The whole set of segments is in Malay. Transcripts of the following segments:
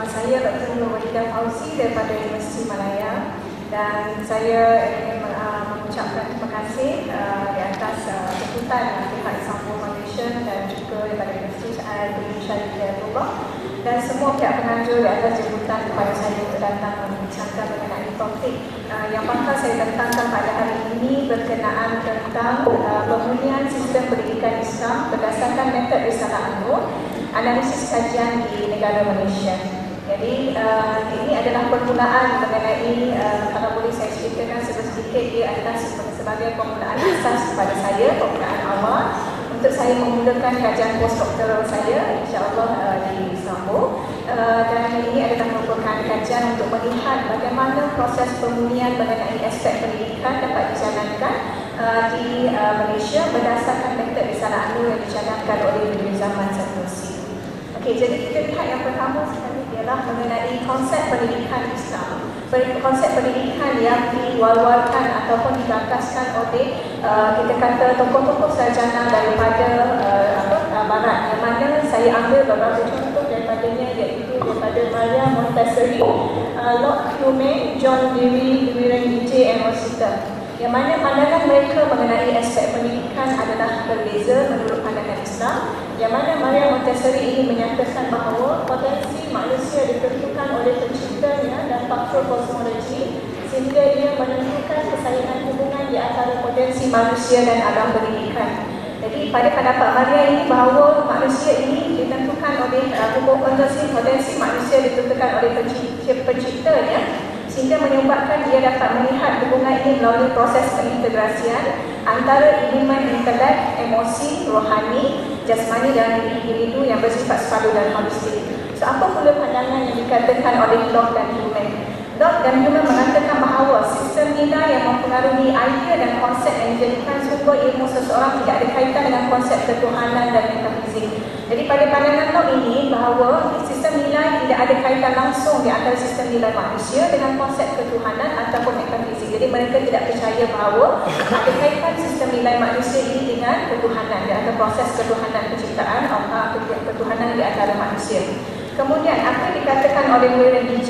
Saya Dr. Nurwalidah Fauzi daripada Universiti Malaya, dan saya ingin mengucapkan terima kasih di atas jemputan pihak Istanbul Foundation dan juga daripada Universiti Syarifah Tuba dan semua pihak penganjur di atas jemputan kepada saya untuk datang membincangkan mengenai topik yang bakal saya tentangkan pada hari ini berkenaan tentang pemurnian sistem pendidikan Islam berdasarkan metod Risalah An-Nur, analisis kajian di negara Malaysia. Jadi ini adalah permulaan mengenai, kalau boleh saya ceritakan sedikit, dia adalah sebagai permulaan asas kepada saya, permulaan awal untuk saya memulakan kajian postdoktoral saya, insyaAllah di Istanbul. Dan ini adalah merupakan kajian untuk melihat bagaimana proses pemurnian mengenai aspek pendidikan dapat dijalankan di Malaysia berdasarkan metod Risalah An-Nur yang dijalankan oleh Mirza Zaman Sanusi. Okey, jadi kita lihat yang pertama sekali ialah mengenai konsep pendidikan Islam. Konsep pendidikan yang diwar-warkan ataupun digagaskan oleh kita kata tokoh-tokoh sarjana daripada Barat, yang mana saya ambil beberapa contoh daripadanya, iaitu daripada Maria Montessori, Lord Hume, John Dewey, William D.J. and Rosita, yang mana pandangan mereka mengenai aspek pendidikan adalah berbeza menurut pandangan Islam, yang mana Maria Montessori ini menyatakan bahawa potensi manusia ditentukan oleh penciptanya dan faktor kosmologi, sehingga ia menentukan kesayangan hubungan di antara potensi manusia dan alam pendidikan. Jadi pada pendapat Maria ini bahawa manusia ini ditentukan oleh potensi manusia ditentukan oleh penciptanya, sehingga menyebabkan dia dapat melihat hubungan ini melalui proses pengintegrasian antara elemen intelek, emosi, rohani, jasmani dan individu yang bersifat sepadu dan holistik. So, apa pula pandangan yang dikatakan oleh Locke dan Hume? Locke dan Hume mengatakan bahawa sistem nilai yang mempengaruhi idea dan konsep yang dijadikan sumber ilmu seseorang tidak ada kaitan dengan konsep ketuhanan dan metafizik. Jadi pada pandangan Locke ini bahawa sistem nilai tidak ada kaitan langsung di antara sistem nilai manusia dengan konsep ketuhanan ataupun metafizik. Jadi mereka tidak percaya bahawa ada kaitan sistem nilai manusia ini dengan ketuhanan, di antara proses ketuhanan penciptaan ketuhanan di antara manusia. Kemudian apa yang dikatakan oleh William D.J.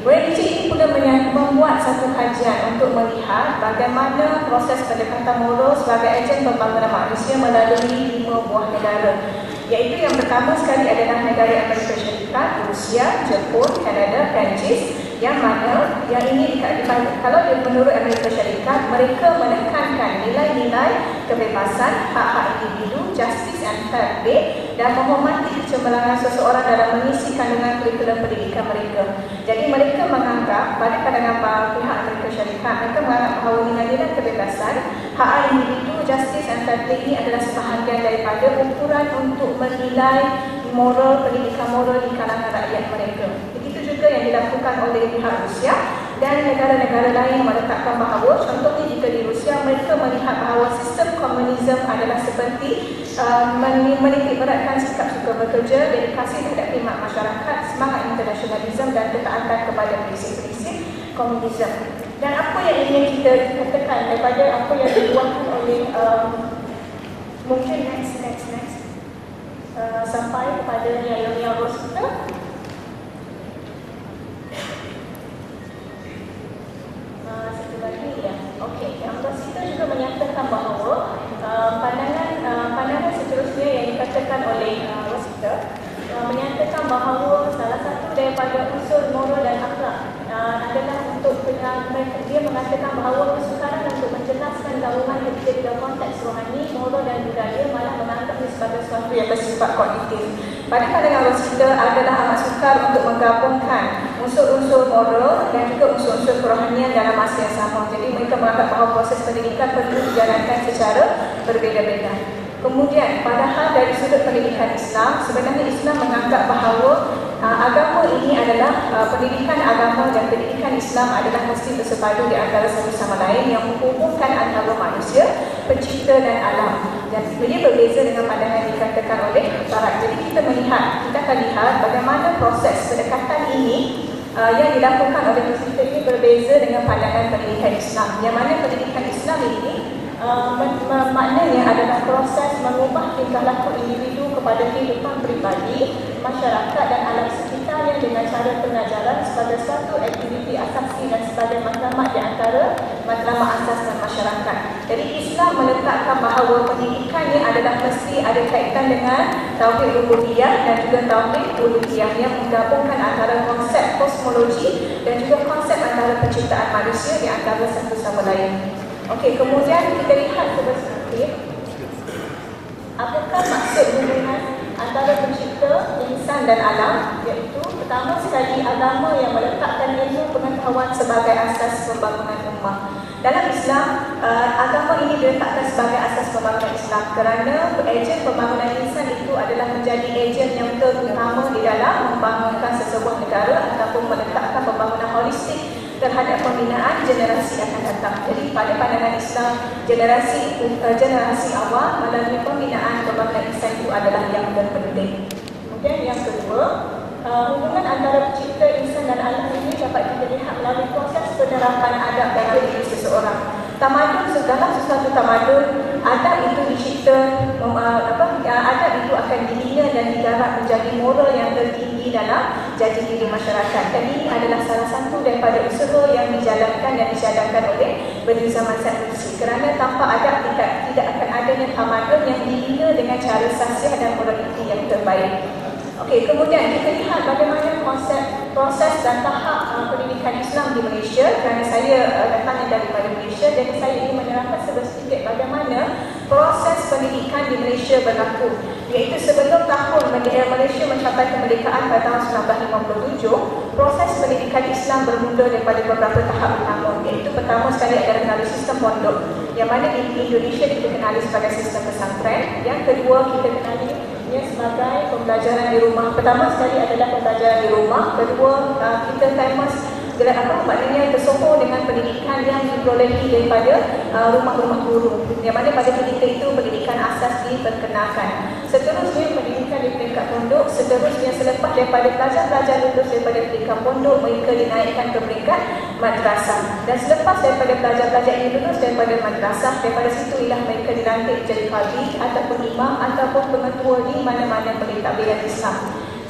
William D.J. ini pula membuat satu kajian untuk melihat bagaimana proses pendekatan moral sebagai ejen pembangunan manusia melalui 5 buah negara, iaitu yang pertama sekali adalah negara Amerika Syarikat, Rusia, Jepun, Kanada, Perancis, yang mana yang ini kalau menurut Amerika Syarikat, mereka menekankan nilai-nilai kebebasan, hak-hak individu, justice and fair play, dan menghormati kecemerlangan seseorang dalam mengisi kandungan kurikulum pendidikan mereka. Jadi mereka menganggap, pada pandangan pihak Amerika Syarikat, mereka menganggap bahawa nilai-nilai kebebasan, hak individu, justice and fair play ini adalah sebahagian daripada ukuran untuk menilai moral, pendidikan moral di kalangan rakyat mereka. Begitu juga yang dilakukan oleh pihak Rusia dan negara-negara lain meletakkan bahawa, contohnya jika di Rusia, mereka melihat bahawa sistem komunisme adalah seperti menitik beratkan sikap suka bekerja, dedikasi terhadap khidmat masyarakat, semangat internasionalisme dan ketaatan kepada prinsip-prinsip komunisme. Dan apa yang ingin kita katakan daripada apa yang dibuatkan oleh mungkin next sampai kepada Nilai Rosita. Satu lagi ya. Okey, yang Rosita juga menyatakan bahawa pandangan seterusnya yang dikatakan oleh Rosita menyatakan bahawa salah satu daripada unsur moral dan akhlak adalah untuk dia mengatakan bahawa kesukaran untuk menjelaskan gabungan ketika dalam konteks rohani, moral dan budaya malah menganggapnya sebagai sesuatu yang bersifat kognitif. Pada pandangan Rosita adalah amat sukar untuk menggabungkan unsur-unsur moral dan juga unsur-unsur kerohanian dalam masa yang sama. Jadi mereka menganggap bahawa proses pendidikan perlu dijalankan secara berbeza-beza. Kemudian, padahal dari sudut pendidikan Islam, sebenarnya Islam menganggap bahawa agama ini adalah pendidikan agama dan pendidikan Islam adalah mesti bersepadu di antara satu sama lain yang menghubungkan antara manusia, pencipta dan alam. Dan ia berbeza dengan pandangan yang dikatakan oleh Barat. Jadi kita akan lihat bagaimana proses pendekatan ini yang dilakukan oleh Rosita ini berbeza dengan pandangan pendidikan Islam. Yang mana pendidikan Islam ini maknanya adalah proses mengubah tingkah laku individu kepada kehidupan pribadi, masyarakat dan alam sekitar yang pendidikan dengan cara pengajaran sebagai suatu aktiviti asasi dan sebagai matlamat di antara matlamat asas dan masyarakat. Jadi Islam meletakkan bahawa pendidikan ini adalah mesti ada kaitan dengan tauhid rububiyah dan juga tauhid uluhiyah yang menggabungkan antara konsep kosmologi dan juga konsep antara penciptaan manusia di antara satu sama lain. Okey, kemudian kita lihat sebenarnya apakah maksud hubungan antara pencipta, insan dan alam, iaitu pertama sekali agama yang meletakkan ilmu pengetahuan sebagai asas pembangunan ummah. Dalam Islam, agama ini diletakkan sebagai asas pembangunan Islam kerana ejen pembangunan insan itu adalah menjadi ejen yang terutama di dalam membangunkan sesebuah negara ataupun meletakkan pembangunan holistik terhadap pembinaan generasi akan datang. Jadi pada pandangan Islam, generasi awal melalui pembinaan pembangunan insan itu adalah yang terpenting. Kemudian yang kedua, hubungan antara pencipta insan dan alam ini dapat kita lihat melalui proses penerapan adab dalam diri seseorang. Tamadun, segala sesuatu tamadun, adab itu dicipta, adab itu akan dibina dan digarap menjadi moral yang tertinggi dalam jati diri masyarakat. Dan ini adalah salah satu daripada usaha yang dijalankan dan dicadangkan oleh Bani Zaman Sanusi. Kerana tanpa adab tidak akan adanya tamadun yang dibina dengan cara sahsiah dan moraliti yang terbaik. Okey, kemudian kita lihat bagaimana proses dan tahap pendidikan Islam di Malaysia. Kerana saya datangnya daripada Malaysia, jadi saya ingin menerangkan sedikit bagaimana proses pendidikan di Malaysia berlaku. Iaitu sebelum tahun Malaysia mencapai kemerdekaan pada tahun 1957, proses pendidikan Islam bermula daripada beberapa tahap utama. Iaitu pertama sekali adalah melalui sistem pondok, yang mana di Indonesia kita kenali sebagai sistem pesantren. Yang kedua, kita kenali sebagai pembelajaran di rumah. Pertama sekali adalah pembelajaran di rumah. Kedua, kita famous maknanya tersohor dengan pendidikan yang diperolehi daripada rumah-rumah guru, yang mana pada ketika itu pendidikan asas diperkenalkan. Seterusnya pendidikan di peringkat pondok. Seterusnya selepas daripada pelajar-pelajar lulus daripada peringkat pondok, mereka dinaikkan ke peringkat madrasah. Dan selepas daripada pelajar-pelajar ini lulus daripada madrasah, daripada situ ialah mereka dilantik menjadi qadi ataupun imam ataupun pengetua di mana-mana pentadbiran Islam.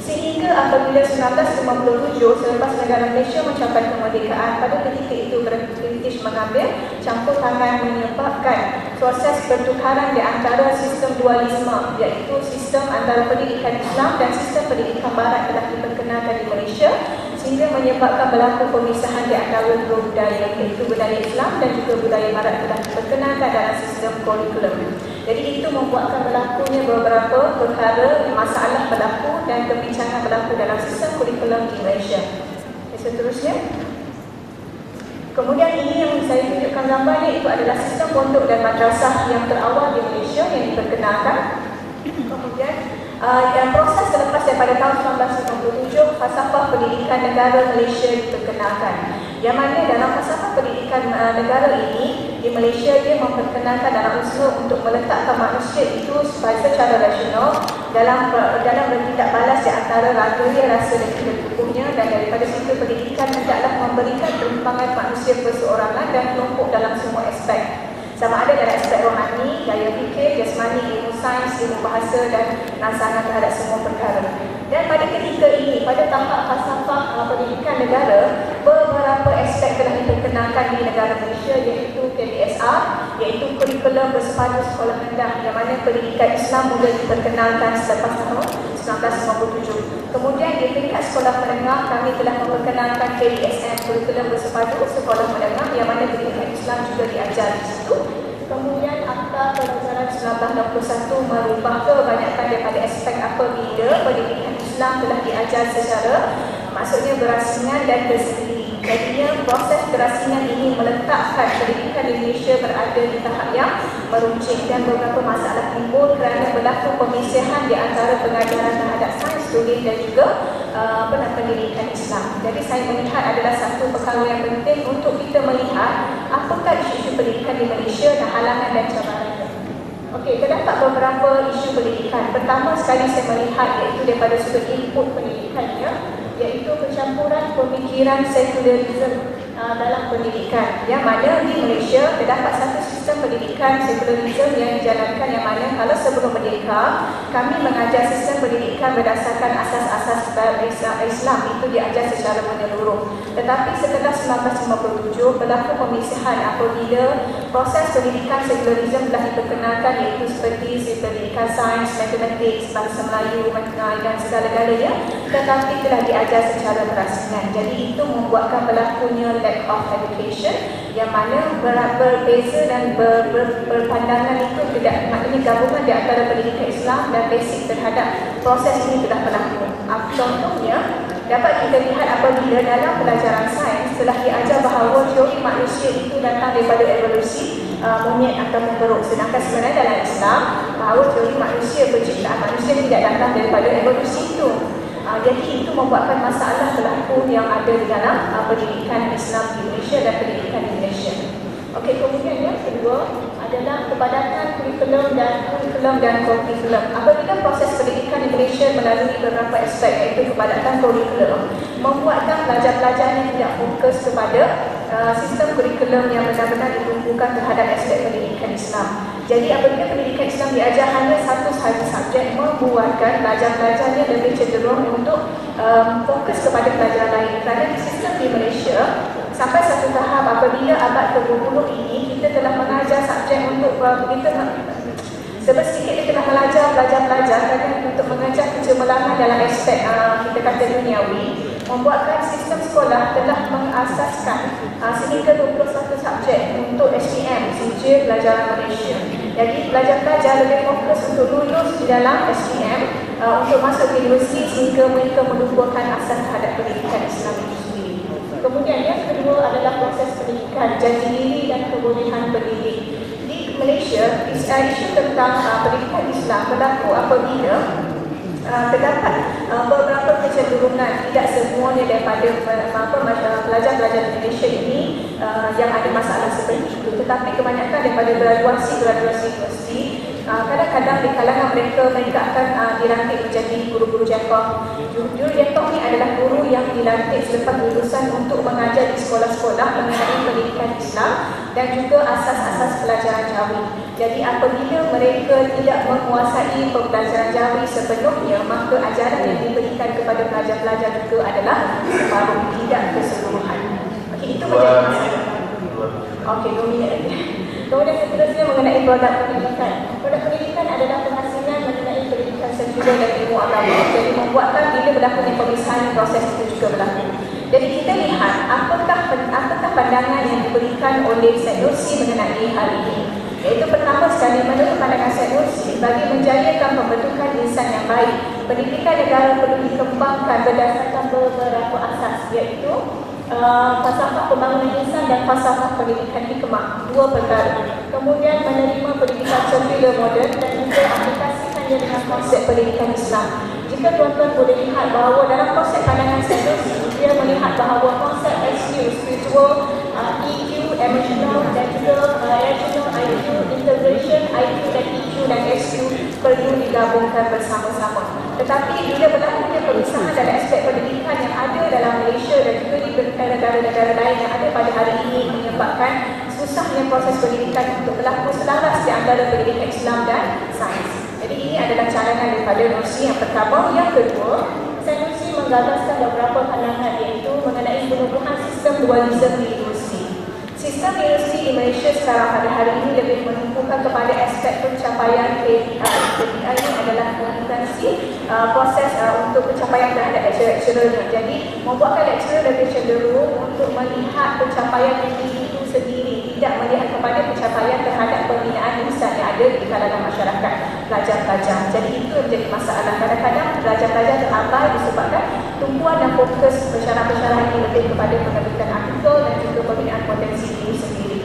Sehingga apabila 1957, selepas negara Malaysia mencapai kemerdekaan, pada ketika itu British mengambil campur tangan menyebabkan proses pertukaran di antara sistem dualisme, iaitu sistem antara pendidikan Islam dan sistem pendidikan Barat telah diperkenalkan di Malaysia, sehingga menyebabkan berlaku pemisahan di antara dua budaya, iaitu budaya Islam dan juga budaya Barat telah diperkenalkan dalam sistem kurikulum. Jadi itu membuatkan berlakunya beberapa perkara, masalah berlaku dan kebincangan berlaku dalam sistem kurikulum di Malaysia. Seterusnya, kemudian ini yang saya tunjukkan gambarnya, itu adalah sistem pondok dan madrasah yang terawal di Malaysia yang diperkenalkan. Kemudian yang proses selepas daripada tahun 1997, falsafah pendidikan negara Malaysia diperkenalkan, yang mana dalam falsafah pendidikan negara ini di Malaysia, dia memperkenalkan dalam usaha untuk meletakkan manusia itu secara rasional dalam bertindak balas di antara rasa dan juga tubuhnya. Dan daripada situ pendidikan hendaklah memberikan perkembangan manusia perseorangan dan kelompok dalam semua aspek, sama ada dalam aspek rohani, gaya fikir, jasmani, ilmu sains, ilmu bahasa dan rangsangan terhadap semua perkara. Dan pada ketika ini, pada tahap falsafah pendidikan negara, beberapa aspek telah diperkenalkan di negara Malaysia, iaitu KBSR, iaitu kurikulum bersepadu sekolah rendah, yang mana pendidikan Islam mula diperkenalkan selepas tahun 1957. Kemudian di peringkat sekolah menengah, kami telah memperkenalkan KBSM, kurikulum bersepadu sekolah menengah, yang mana pendidikan Islam juga diajar di situ. Kemudian Akta Pelajaran 1961 merubah kebanyakan daripada aspek apabila pendidikan Islam telah diajar secara maksudnya berasingan dan bersendiri. Jadinya proses berasingan ini meletakkan pendidikan di Malaysia berada di tahap yang meruncing dan beberapa masalah timbul kerana berlaku pemisihan di antara pengajaran terhadap sains tulis dan juga pendidikan Islam. Jadi saya melihat adalah satu perkara yang penting untuk kita melihat apakah isu-isu pendidikan di Malaysia dan halangan dan cabarannya. Okey, terdapat beberapa isu pendidikan. Pertama sekali saya melihat iaitu daripada sudut input pendidikannya, iaitu pencampuran pemikiran sekularisme dalam pendidikan, yang mana di Malaysia terdapat satu sistem sistem pendidikan sekularisme yang dijalankan, yang mana kalau sebelum merdeka kami mengajar sistem pendidikan berdasarkan asas-asas Islam, itu diajar secara menyeluruh. Tetapi setelah 1957 berlaku pemisihan apabila proses pendidikan sekularisme telah diperkenalkan, iaitu seperti pendidikan sains, matematik, bahasa Melayu dan segala-galanya, tetapi telah diajar secara berasingan. Jadi itu membuatkan berlakunya lack of education, yang mana berbeza dan berpandangan itu tidak, maknanya gabungan di antara pendidikan Islam dan basic terhadap proses ini telah berlaku. Contohnya dapat kita lihat apabila dalam pelajaran sains telah diajar bahawa teori manusia itu datang daripada evolusi monyet atau beruk, sedangkan sebenarnya dalam Islam bahawa teori manusia, penciptaan manusia tidak datang daripada evolusi itu. Jadi itu membuatkan masalah berlaku yang ada di dalam pendidikan Islam di Malaysia dan pendidikan di Malaysia. Okey, kemudian yang kedua adalah kepadatan kurikulum dan kurikulum. Apabila proses pendidikan di Malaysia melalui beberapa aspek, iaitu kepadatan kurikulum, membuatkan pelajar-pelajar yang tidak fokus kepada sistem kurikulum yang benar-benar ditumpukan terhadap aspek pendidikan Islam. Jadi apabila pendidikan Islam diajar hanya satu sahaja subjek, membuatkan pelajar-pelajarnya lebih cenderung untuk fokus kepada pelajaran lain. Kerana sistem di Malaysia sampai satu tahap apabila abad ke-20 ini kita telah mengajar subjek untuk sedikit kita telah mengajar pelajar-pelajar untuk mengajar kecemerlangan dalam aspek kita kata duniawi, membuatkan sistem sekolah telah mengasaskan sehingga 21 subjek untuk SPM, sijil pelajaran Malaysia. Jadi pelajar-pelajar lebih fokus untuk lulus di dalam SPM untuk masuk ke universiti sehingga mereka melupakan asas terhadap pendidikan Islam itu sendiri. Kemudian yang kedua adalah proses pendidikan, jati diri dan kebolehan pendidik. Di Malaysia, isu tentang pendidikan Islam berlaku apabila terdapat beberapa kecenderungan, tidak semuanya daripada pelajar-pelajar di Malaysia ini yang ada masalah seperti itu, tetapi kebanyakan daripada graduasi universiti. Kadang-kadang di kalangan mereka akan dilantik menjadi guru-guru jatuh. Guru jatuh ni adalah guru yang dilantik selepas lulusan untuk mengajar di sekolah-sekolah mengenai pendidikan Islam dan juga asas-asas pelajaran Jawi. Jadi apabila mereka tidak menguasai pembelajaran Jawi sepenuhnya, maka ajaran yang diberikan kepada pelajar-pelajar juga adalah separuh, tidak keseluruhan. Okey, itu menjadi masalah. Okey, 2 minit lagi. Kemudian seterusnya mengenai produk pendidikan. Produk pendidikan adalah penghasilan mengenai pendidikan sekuler dan ilmu agama. Jadi membuatkan bila berlakunya pemisahan, proses itu juga berlaku. Jadi kita lihat apakah pandangan yang diberikan oleh Syed Nursi mengenai hal ini. Iaitu pertama sekali, menurut pandangan Syed Nursi, bagi menjayakan pembentukan insan yang baik, pendidikan negara perlu dikembangkan berdasarkan beberapa asas, iaitu falsafah pembangunan insan dan falsafah pendidikan hikmah, 2 perkara. Kemudian menerima pendidikan sekular moden dan juga aplikasikannya dengan konsep pendidikan Islam. Jika tuan-tuan boleh lihat bahawa dalam konsep pandangan Syed Nursi, dia melihat bahawa konsep SQ, spiritual, EQ, emotional dan juga rational IQ, integration, IQ dan EQ dan SQ perlu digabungkan bersama-sama. Tetapi bila berlakunya pemisahan dalam aspek pendidikan yang ada dalam Malaysia dan juga di negara-negara lain yang ada pada hari ini, menyebabkan susahnya proses pendidikan untuk berlaku selaras di antara pendidikan Islam dan sains. Jadi ini adalah cadangan daripada Nursi yang pertama. Yang kedua, Syed Nursi menggagaskan beberapa pandangan, iaitu mengenai penubuhan sistem dualisme di universiti. Sistem universiti di Malaysia sekarang pada hari ini lebih menumpukan kepada aspek pencapaian KPI. KPI ini adalah kualifikasi proses untuk pencapaian terhadap lecturer-lecturernya. Jadi membuatkan lecturer lebih cenderung untuk melihat pencapaian diri itu sendiri, tidak melihat kepada pencapaian terhadap pembinaan insan yang ada di kalangan masyarakat pelajar-pelajar. Jadi itu menjadi masalah. Kadang-kadang pelajar-pelajar terabai disebabkan tumpuan dan fokus pensyarah-pensyarah ini lebih kepada penerbitan artikel dan juga pembinaan potensi diri sendiri.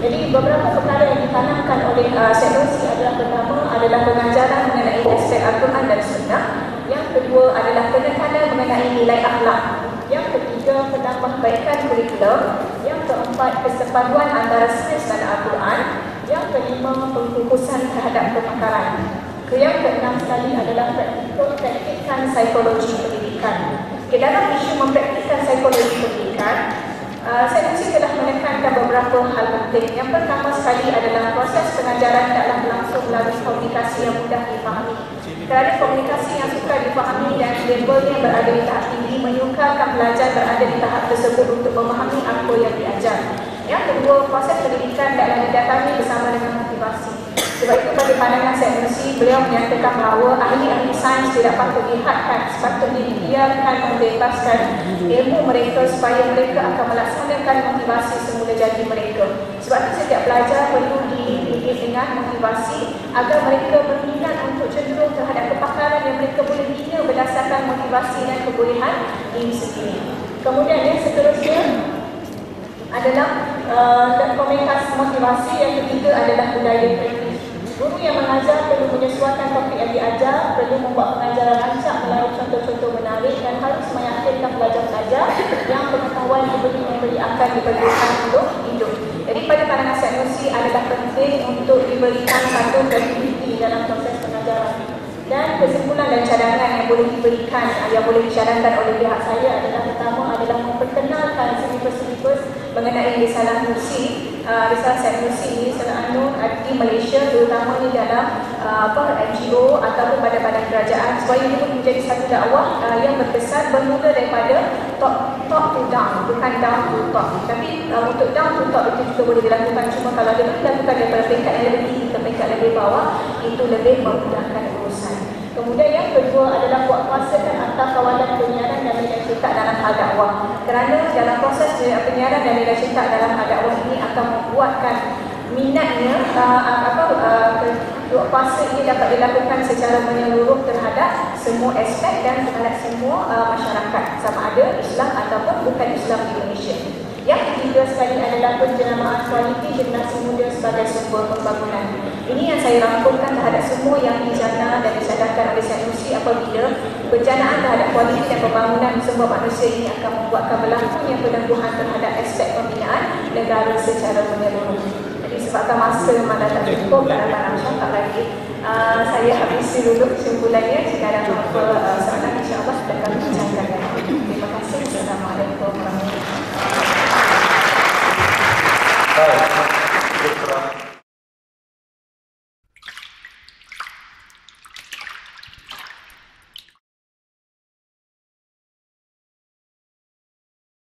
Jadi beberapa perkara yang ditanamkan oleh Syed Nursi adalah pertama adalah pengajaran mengenai aspek Al-Quran dan Sunnah. Yang kedua adalah penekanan mengenai nilai akhlak. Yang ketiga, penambahbaikan kurikulum. Yang keempat, kesepaduan antara sains dan Al-Quran. Yang kelima, pengfokusan terhadap pemakaran. Yang keenam sekali adalah praktikan psikologi pendidikan. Dalam isu mempraktikkan psikologi pendidikan, Saya mesti telah menekankan beberapa hal penting. Yang pertama sekali adalah proses pengajaran tidaklah berlangsung melalui komunikasi yang mudah difahami. Kerana komunikasi yang sukar difahami dan labelnya berada di tahap tinggi menyukarkan pelajar berada di tahap tersebut untuk memahami apa yang diajar. Yang kedua, proses pendidikan dalam didatangi bersama dengan motivasi. Sebab itu pada pandangan saya mesti beliau menyatakan bahawa ahli-ahli sains tidak patut dihadkan, sepatutnya dibiarkan membebaskan ilmu mereka supaya mereka akan melaksanakan motivasi semula jadi mereka. Sebab itu setiap pelajar perlu dididik dengan motivasi agar mereka berminat untuk cenderung terhadap kepakaran yang mereka boleh bina berdasarkan motivasi dan kebolehan ini sendiri. Kemudian yang seterusnya adalah komunikasi motivasi. Yang ketiga adalah budaya kritis. Guru yang mengajar perlu menyesuaikan topik yang diajar, perlu membuat pengajaran rancak melalui contoh-contoh menarik dan harus meyakinkan pelajar-pelajar yang pengetahuan diberi akan diperlukan untuk hidup. Jadi pada pandangan saya adalah penting untuk diberikan satu kreativiti dalam proses pengajaran. Dan kesimpulan dan cadangan yang boleh diberikan, yang boleh dicadangkan oleh pihak saya adalah pertama adalah memperkenalkan silibus-silibus mengenai risalah Nursi. Risalah Syed Nursi ini selalu di Malaysia, terutama di dalam NGO ataupun pada badan kerajaan, supaya ini pun menjadi satu dakwah yang berkesan bermula daripada top to down, bukan down to top. Tapi untuk down to top itu juga boleh dilakukan, cuma kalau dia dilakukan daripada peringkat yang lebih tinggi ke peringkat lebih bawah, itu lebih memudahkan urusan. Kemudian yang kedua adalah kuasakan akta kawalan penyiaran dan media cetak dalam hal dakwah. Kerana dalam proses penyiaran dan media cetak dalam hal dakwah ini akan membuatkan minatnya kuasa ini dapat dilakukan secara menyeluruh terhadap semua aspek dan terhadap semua masyarakat, sama ada Islam ataupun bukan Islam di Malaysia. Yang ketiga sekali adalah penjenamaan kualiti generasi muda sebagai sumber pembangunan. Ini yang saya rangkumkan terhadap semua yang dijana dan disadangkan oleh Syed Nursi apabila penjanaan terhadap kualiti dan pembangunan sumber manusia ini akan membuatkan berlakunya penangguhan terhadap aspek pembinaan negara secara menyeluruh. Jadi sebabkan masa memang dah tak cukup, tak dapat nak tak lagi. Saya habisi dulu kesimpulannya. Jika ada apa soalan, insyaAllah kita akan bincangkan lagi. Terima kasih. Assalamualaikum warahmatullahi wabarakatuh.